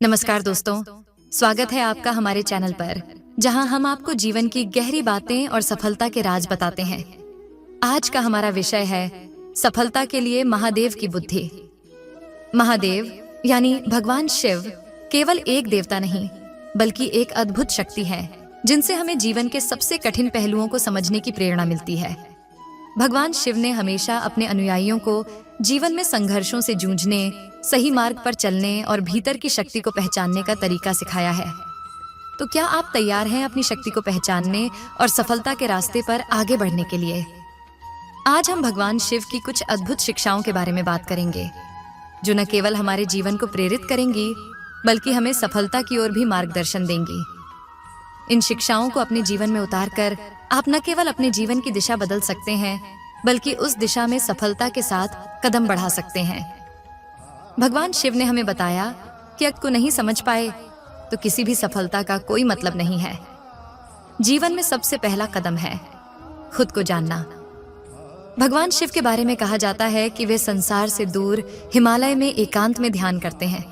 नमस्कार दोस्तों, स्वागत है आपका हमारे चैनल पर, जहां हम आपको जीवन की गहरी बातें और सफलता के राज बताते हैं। आज का हमारा विषय है सफलता के लिए महादेव की बुद्धि। महादेव यानी भगवान शिव केवल एक देवता नहीं, बल्कि एक अद्भुत शक्ति है जिनसे हमें जीवन के सबसे कठिन पहलुओं को समझने की प्रेरणा मिलती है। भगवान शिव ने हमेशा अपने अनुयायियों को जीवन में संघर्षों से जूझने, सही मार्ग पर चलने और भीतर की शक्ति को पहचानने का तरीका सिखाया है। तो क्या आप तैयार हैं अपनी शक्ति को पहचानने और सफलता के रास्ते पर आगे बढ़ने के लिए? आज हम भगवान शिव की कुछ अद्भुत शिक्षाओं के बारे में बात करेंगे, जो न केवल हमारे जीवन को प्रेरित करेंगी, बल्कि हमें सफलता की ओर भी मार्गदर्शन देंगी। इन शिक्षाओं को अपने जीवन में उतारकर आप न केवल अपने जीवन की दिशा बदल सकते हैं, बल्कि उस दिशा में सफलता के साथ कदम बढ़ा सकते हैं। भगवान शिव ने हमें बताया कि अगर को नहीं समझ पाए तो किसी भी सफलता का कोई मतलब नहीं है। जीवन में सबसे पहला कदम है खुद को जानना। भगवान शिव के बारे में कहा जाता है कि वे संसार से दूर हिमालय में एकांत में ध्यान करते हैं।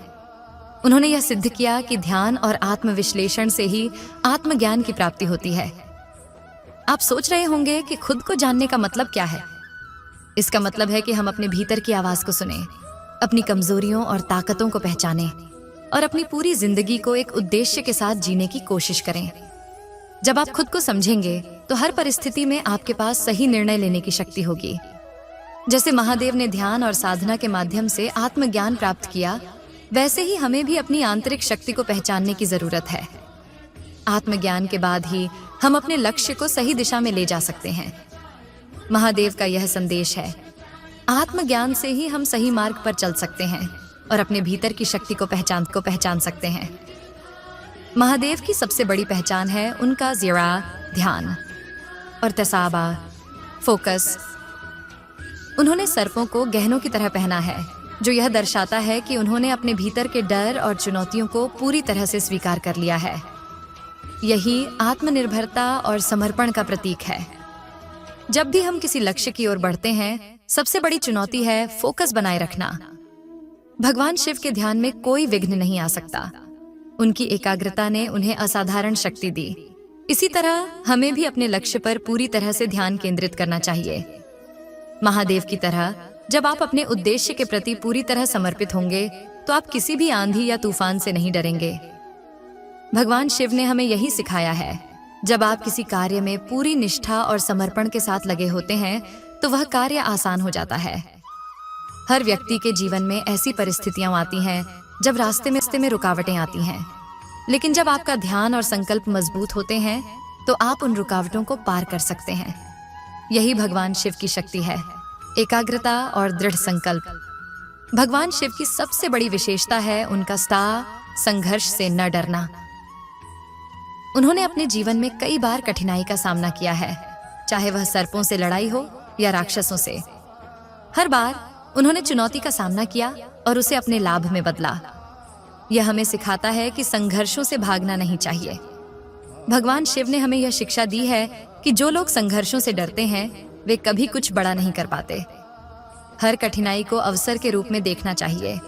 उन्होंने यह सिद्ध किया कि ध्यान और आत्मविश्लेषण से ही आत्मज्ञान की प्राप्ति होती है। आप सोच रहे होंगे कि खुद को जानने का मतलब क्या है। इसका मतलब है कि हम अपने भीतर की आवाज को सुनें, अपनी कमजोरियों और ताकतों को पहचानें और अपनी पूरी जिंदगी को एक उद्देश्य के साथ जीने की कोशिश करें। जब आप खुद को समझेंगे तो हर परिस्थिति में आपके पास सही निर्णय लेने की शक्ति होगी। जैसे महादेव ने ध्यान और साधना के माध्यम से आत्मज्ञान प्राप्त किया, वैसे ही हमें भी अपनी आंतरिक शक्ति को पहचानने की जरूरत है। आत्मज्ञान के बाद ही हम अपने लक्ष्य को सही दिशा में ले जा सकते हैं। महादेव का यह संदेश है, आत्मज्ञान से ही हम सही मार्ग पर चल सकते हैं और अपने भीतर की शक्ति को पहचान सकते हैं। महादेव की सबसे बड़ी पहचान है उनका ज़ीरा ध्यान और तसाबा फोकस। उन्होंने सर्पों को गहनों की तरह पहना है, जो यह दर्शाता है कि उन्होंने अपने भीतर के डर और चुनौतियों को पूरी तरह से स्वीकार कर लिया है। यही आत्मनिर्भरता और समर्पण का प्रतीक है। जब भी हम किसी लक्ष्य की ओर बढ़ते हैं, सबसे बड़ी चुनौती है फोकस बनाए रखना। भगवान शिव के ध्यान में कोई विघ्न नहीं आ सकता। उनकी एकाग्रता ने उन्हें असाधारण शक्ति दी। इसी तरह हमें भी अपने लक्ष्य पर पूरी तरह से ध्यान केंद्रित करना चाहिए। महादेव की तरह जब आप अपने उद्देश्य के प्रति पूरी तरह समर्पित होंगे, तो आप किसी भी आंधी या तूफान से नहीं डरेंगे। भगवान शिव ने हमें यही सिखाया है, जब आप किसी कार्य में पूरी निष्ठा और समर्पण के साथ लगे होते हैं, तो वह कार्य आसान हो जाता है। हर व्यक्ति के जीवन में ऐसी परिस्थितियां आती हैं जब रास्ते में रुकावटें आती हैं, लेकिन जब आपका ध्यान और संकल्प मजबूत होते हैं, तो आप उन रुकावटों को पार कर सकते हैं। यही भगवान शिव की शक्ति है, एकाग्रता और दृढ़ संकल्प। भगवान शिव की सबसे बड़ी विशेषता है उनका संघर्ष से न डरना। उन्होंने अपने जीवन में कई बार कठिनाई का सामना किया है, चाहे वह सर्पों से लड़ाई हो या राक्षसों से। हर बार उन्होंने चुनौती का सामना किया और उसे अपने लाभ में बदला। यह हमें सिखाता है कि संघर्षों से भागना नहीं चाहिए। भगवान शिव ने हमें यह शिक्षा दी है कि जो लोग संघर्षों से डरते हैं, वे कभी कुछ बड़ा नहीं कर पाते। हर कठिनाई को अवसर के रूप में देखना चाहिए।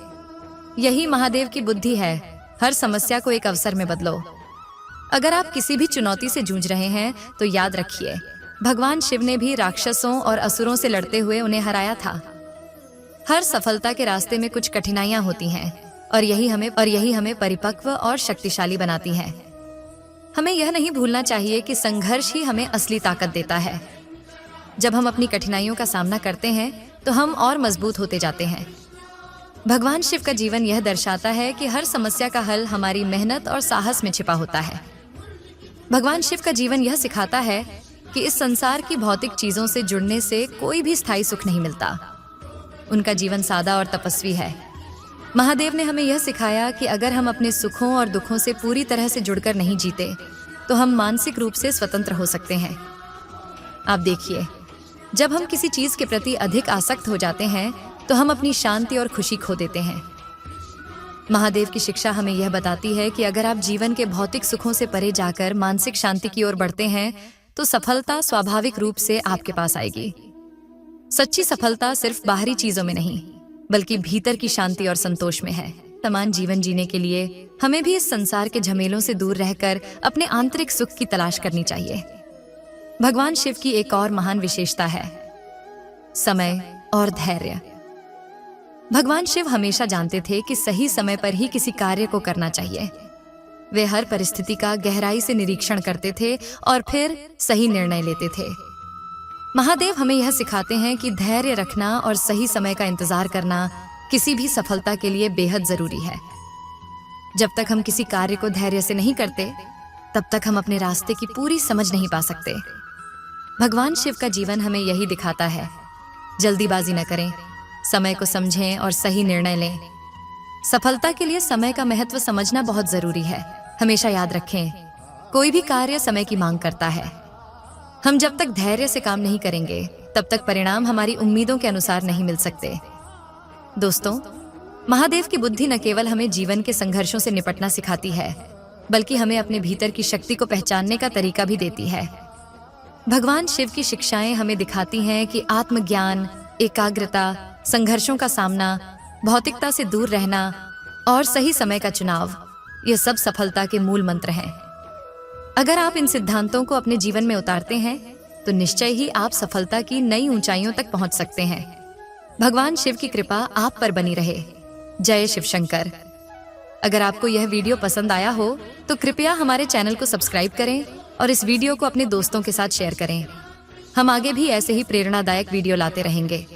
यही महादेव की बुद्धि है, हर समस्या को एक अवसर में बदलो। अगर आप किसी भी चुनौती से जूझ रहे हैं, तो याद रखिए, भगवान शिव ने भी राक्षसों और असुरों से लड़ते हुए उन्हें हराया था। हर सफलता के रास्ते में कुछ कठिनाइयां होती हैं, और यही हमें परिपक्व और शक्तिशाली बनाती हैं। हमें यह नहीं भूलना चाहिए कि संघर्ष ही हमें असली ताकत देता है। जब हम अपनी कठिनाइयों का सामना करते हैं, तो हम और मजबूत होते जाते हैं। भगवान शिव का जीवन यह दर्शाता है कि हर समस्या का हल हमारी मेहनत और साहस में छिपा होता है। भगवान शिव का जीवन यह सिखाता है कि इस संसार की भौतिक चीजों से जुड़ने से कोई भी स्थायी सुख नहीं मिलता। उनका जीवन सादा और तपस्वी है। महादेव ने हमें यह सिखाया कि अगर हम अपने सुखों और दुखों से पूरी तरह से जुड़कर नहीं जीते, तो हम मानसिक रूप से स्वतंत्र हो सकते हैं। आप देखिए, जब हम किसी चीज के प्रति अधिक आसक्त हो जाते हैं, तो हम अपनी शांति और खुशी खो देते हैं। महादेव की शिक्षा हमें यह बताती है कि अगर आप जीवन के भौतिक सुखों से परे जाकर मानसिक शांति की ओर बढ़ते हैं, तो सफलता स्वाभाविक रूप से आपके पास आएगी। सच्ची सफलता सिर्फ बाहरी चीजों में नहीं, बल्कि भीतर की शांति और संतोष में है। समान जीवन जीने के लिए हमें भी इस संसार के झमेलों से दूर रहकर अपने आंतरिक सुख की तलाश करनी चाहिए। भगवान शिव की एक और महान विशेषता है समय और धैर्य। भगवान शिव हमेशा जानते थे कि सही समय पर ही किसी कार्य को करना चाहिए। वे हर परिस्थिति का गहराई से निरीक्षण करते थे और फिर सही निर्णय लेते थे। महादेव हमें यह सिखाते हैं कि धैर्य रखना और सही समय का इंतजार करना किसी भी सफलता के लिए बेहद जरूरी है। जब तक हम किसी कार्य को धैर्य से नहीं करते, तब तक हम अपने रास्ते की पूरी समझ नहीं पा सकते। भगवान शिव का जीवन हमें यही दिखाता है। जल्दीबाजी न करें, समय को समझें और सही निर्णय लें। सफलता के लिए समय का महत्व समझना बहुत जरूरी है। हमेशा याद रखें, कोई भी कार्य समय की मांग करता है। हम जब तक धैर्य से काम नहीं करेंगे, तब तक परिणाम हमारी उम्मीदों के अनुसार नहीं मिल सकते। दोस्तों, महादेव की बुद्धि न केवल हमें जीवन के संघर्षों से निपटना सिखाती है, बल्कि हमें अपने भीतर की शक्ति को पहचानने का तरीका भी देती है। भगवान शिव की शिक्षाएं हमें दिखाती हैं कि आत्मज्ञान, एकाग्रता, संघर्षों का सामना, भौतिकता से दूर रहना और सही समय का चुनाव, ये सब सफलता के मूल मंत्र हैं। अगर आप इन सिद्धांतों को अपने जीवन में उतारते हैं, तो निश्चय ही आप सफलता की नई ऊंचाइयों तक पहुंच सकते हैं। भगवान शिव की कृपा आप पर बनी रहे। जय शिव शंकर। अगर आपको यह वीडियो पसंद आया हो तो कृपया हमारे चैनल को सब्सक्राइब करें और इस वीडियो को अपने दोस्तों के साथ शेयर करें। हम आगे भी ऐसे ही प्रेरणादायक वीडियो लाते रहेंगे।